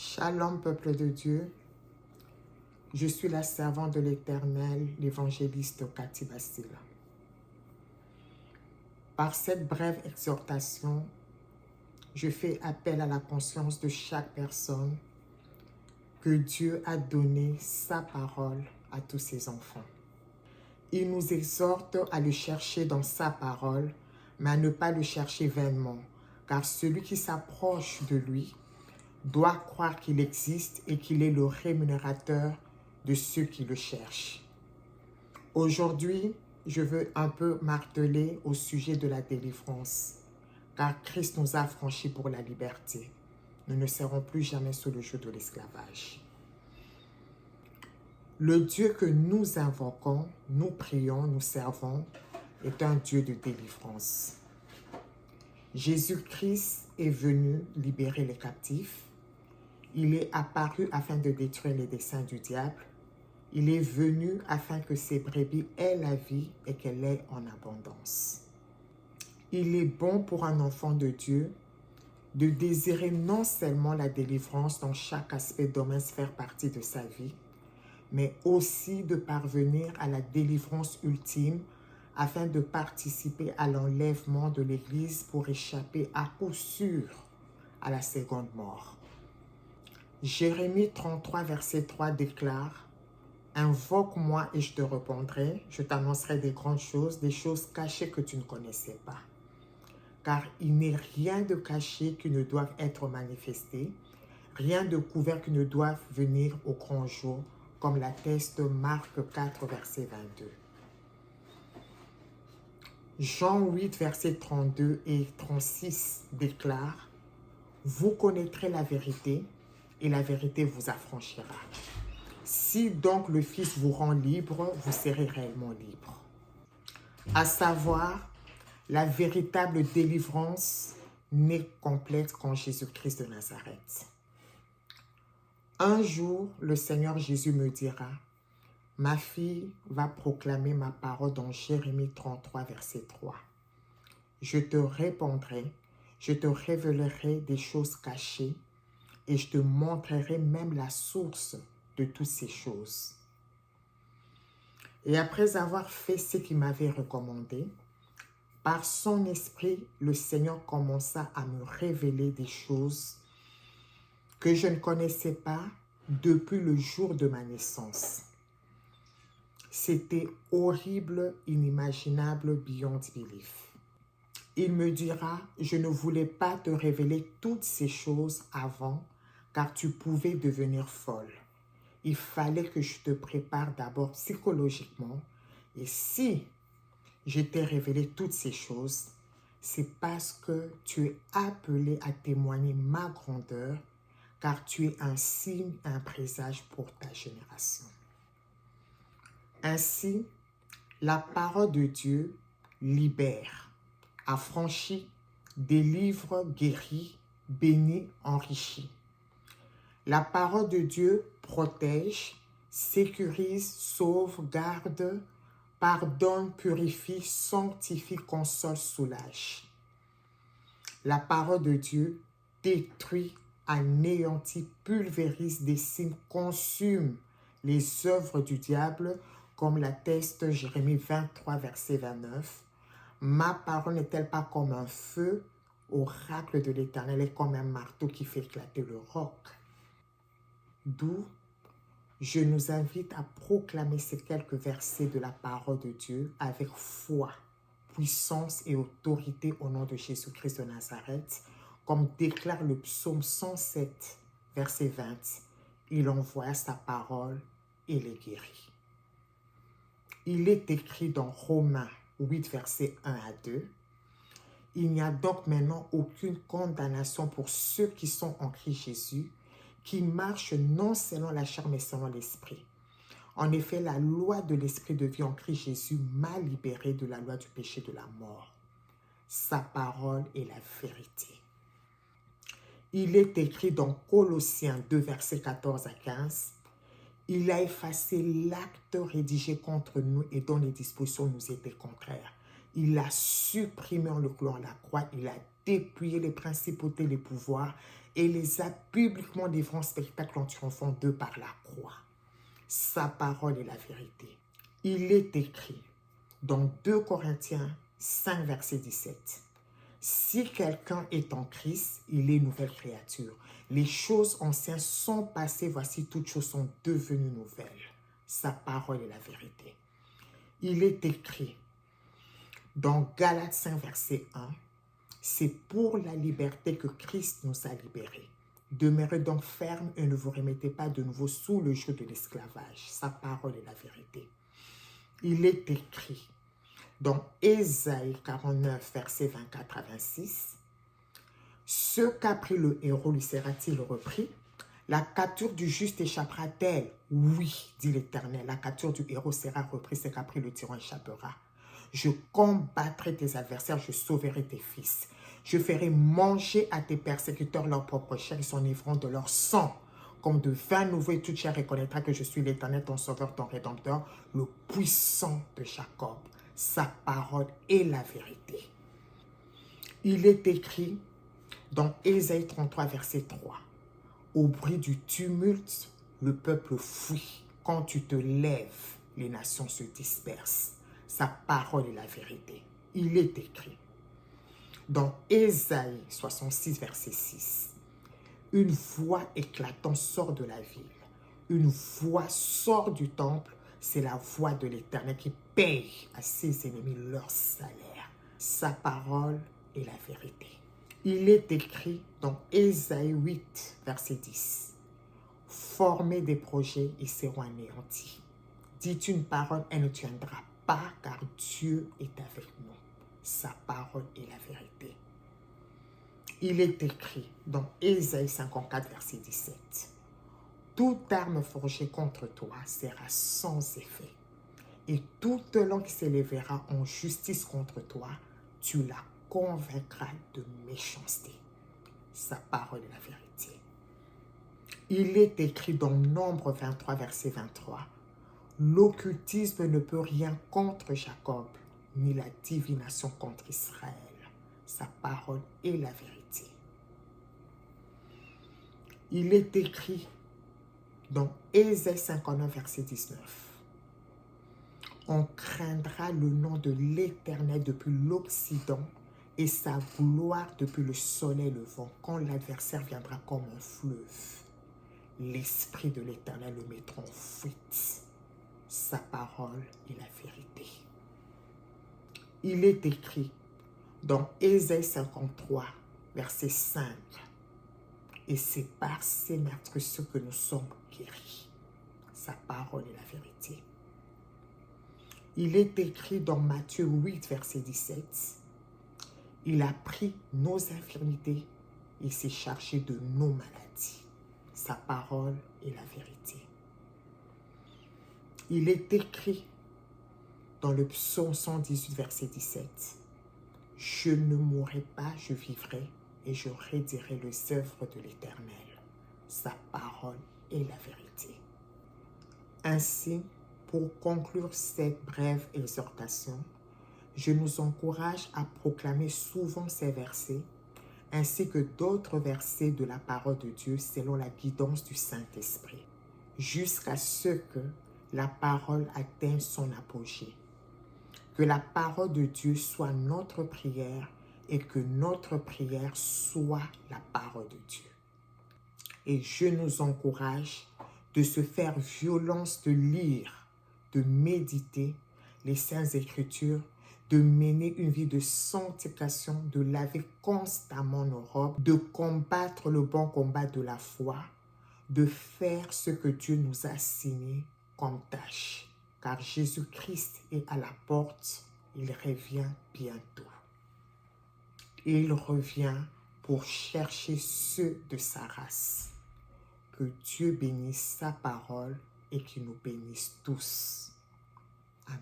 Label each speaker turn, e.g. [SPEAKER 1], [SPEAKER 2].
[SPEAKER 1] Shalom, peuple de Dieu. Je suis la servante de l'Éternel, l'évangéliste Cathy Bastille. Par cette brève exhortation, je fais appel à la conscience de chaque personne que Dieu a donné sa parole à tous ses enfants. Il nous exhorte à le chercher dans sa parole, mais à ne pas le chercher vainement, car celui qui s'approche de lui doit croire qu'il existe et qu'il est le rémunérateur de ceux qui le cherchent. Aujourd'hui, je veux un peu marteler au sujet de la délivrance, car Christ nous a affranchis pour la liberté. Nous ne serons plus jamais sous le joug de l'esclavage. Le Dieu que nous invoquons, nous prions, nous servons, est un Dieu de délivrance. Jésus-Christ est venu libérer les captifs. Il est apparu afin de détruire les desseins du diable. Il est venu afin que ses brebis aient la vie et qu'elle ait en abondance. Il est bon pour un enfant de Dieu de désirer non seulement la délivrance dans chaque aspect domaine faire partie de sa vie, mais aussi de parvenir à la délivrance ultime afin de participer à l'enlèvement de l'Église pour échapper à coup sûr à la seconde mort. Jérémie 33, verset 3 déclare « Invoque-moi et je te répondrai, je t'annoncerai des grandes choses, des choses cachées que tu ne connaissais pas. Car il n'est rien de caché qui ne doive être manifesté, rien de couvert qui ne doive venir au grand jour, comme l'atteste Marc 4, verset 22. » Jean 8, verset 32 et 36 déclare « Vous connaîtrez la vérité, et la vérité vous affranchira. Si donc le Fils vous rend libre, vous serez réellement libre. » À savoir, la véritable délivrance n'est complète qu'en Jésus-Christ de Nazareth. Un jour, le Seigneur Jésus me dira « Ma fille va proclamer ma parole dans Jérémie 33, verset 3. Je te répondrai, je te révélerai des choses cachées, et je te montrerai même la source de toutes ces choses. » Et après avoir fait ce qu'il m'avait recommandé, par son esprit, le Seigneur commença à me révéler des choses que je ne connaissais pas depuis le jour de ma naissance. C'était horrible, inimaginable, beyond belief. Il me dira, je ne voulais pas te révéler toutes ces choses avant, car tu pouvais devenir folle. Il fallait que je te prépare d'abord psychologiquement. Et si je t'ai révélé toutes ces choses, c'est parce que tu es appelé à témoigner ma grandeur, car tu es un signe, un présage pour ta génération. Ainsi, la parole de Dieu libère, affranchit, délivre, guérit, bénit, enrichit. La parole de Dieu protège, sécurise, sauve, garde, pardonne, purifie, sanctifie, console, soulage. La parole de Dieu détruit, anéantit, pulvérise, décime, consume les œuvres du diable, comme l'atteste Jérémie 23, verset 29. Ma parole n'est-elle pas comme un feu, oracle de l'Éternel, est comme un marteau qui fait éclater le roc. D'où je nous invite à proclamer ces quelques versets de la parole de Dieu avec foi, puissance et autorité au nom de Jésus-Christ de Nazareth, comme déclare le psaume 107, verset 20. Il envoya sa parole et les guérit. Il est écrit dans Romains 8, verset 1 à 2. Il n'y a donc maintenant aucune condamnation pour ceux qui sont en Christ Jésus, qui marchent non selon la chair, mais selon l'esprit. En effet, la loi de l'esprit de vie en Christ Jésus m'a libéré de la loi du péché de la mort. Sa parole est la vérité. Il est écrit dans Colossiens 2, versets 14 à 15. Il a effacé l'acte rédigé contre nous et dont les dispositions nous étaient contraires. Il a supprimé en le clouant à la croix, il a dépouillé les principautés, les pouvoirs et les a publiquement livrés en spectacle en triomphant d'eux par la croix. Sa parole est la vérité. Il est écrit dans 2 Corinthiens 5, verset 17. Si quelqu'un est en Christ, il est une nouvelle créature. Les choses anciennes sont passées, voici toutes choses sont devenues nouvelles. Sa parole est la vérité. Il est écrit dans Galates 5, verset 1, c'est pour la liberté que Christ nous a libérés. Demeurez donc fermes et ne vous remettez pas de nouveau sous le joug de l'esclavage. Sa parole est la vérité. Il est écrit dans Ésaïe 49, versets 24 à 26, « Ce qu'a pris le héros lui sera-t-il repris? La capture du juste échappera-t-elle? Oui, dit l'Éternel, la capture du héros sera reprise, ce qu'a pris le tyran échappera. Je combattrai tes adversaires, je sauverai tes fils. Je ferai manger à tes persécuteurs leur propre chair, ils s'enivreront de leur sang. Comme de vin nouveau, et toute chair reconnaîtra que je suis l'Éternel, ton sauveur, ton rédempteur, le puissant de Jacob. Sa parole est la vérité. » Il est écrit dans Ésaïe 33, verset 3. « Au bruit du tumulte, le peuple fuit. Quand tu te lèves, les nations se dispersent. » Sa parole est la vérité. Il est écrit dans Ésaïe 66, verset 6. « Une voix éclatante sort de la ville. Une voix sort du temple. C'est la voix de l'Éternel qui paye à ses ennemis leur salaire. » Sa parole est la vérité. Il est écrit dans Ésaïe 8, verset 10. « Formez des projets, ils seront anéantis. Dites une parole, elle ne tiendra pas, car Dieu est avec nous. » Sa parole est la vérité. Il est écrit dans Ésaïe 54, verset 17. « Toute arme forgée contre toi sera sans effet, et toute langue qui s'élèvera en justice contre toi, tu la convaincras de méchanceté. » Sa parole est la vérité. Il est écrit dans Nombre 23, verset 23. « L'occultisme ne peut rien contre Jacob, ni la divination contre Israël. » Sa parole est la vérité. Il est écrit dans Ésaïe 59, verset 19. « On craindra le nom de l'Éternel depuis l'Occident et sa gloire depuis le soleil levant, quand l'adversaire viendra comme un fleuve. L'Esprit de l'Éternel le mettra en fuite. Sa parole est la vérité. » Il est écrit dans Ésaïe 53, verset 5. « Et c'est par ces meurtrissures que nous sommes guéris. » Sa parole est la vérité. Il est écrit dans Matthieu 8, verset 17. « Il a pris nos infirmités et s'est chargé de nos maladies. » Sa parole est la vérité. Il est écrit dans le psaume 118, verset 17. « Je ne mourrai pas, je vivrai, et je redirai les œuvres de l'Éternel. » Sa parole est la vérité. Ainsi, pour conclure cette brève exhortation, je nous encourage à proclamer souvent ces versets, ainsi que d'autres versets de la parole de Dieu selon la guidance du Saint-Esprit, jusqu'à ce que la parole atteigne son apogée. Que la parole de Dieu soit notre prière et que notre prière soit la parole de Dieu. Et je nous encourage de se faire violence de lire, de méditer les Saintes Écritures, de mener une vie de sanctification, de laver constamment nos robes, de combattre le bon combat de la foi, de faire ce que Dieu nous a assigné comme tâche. Car Jésus-Christ est à la porte, il revient bientôt. Et il revient pour chercher ceux de sa race. Que Dieu bénisse sa parole et qu'il nous bénisse tous. Amen.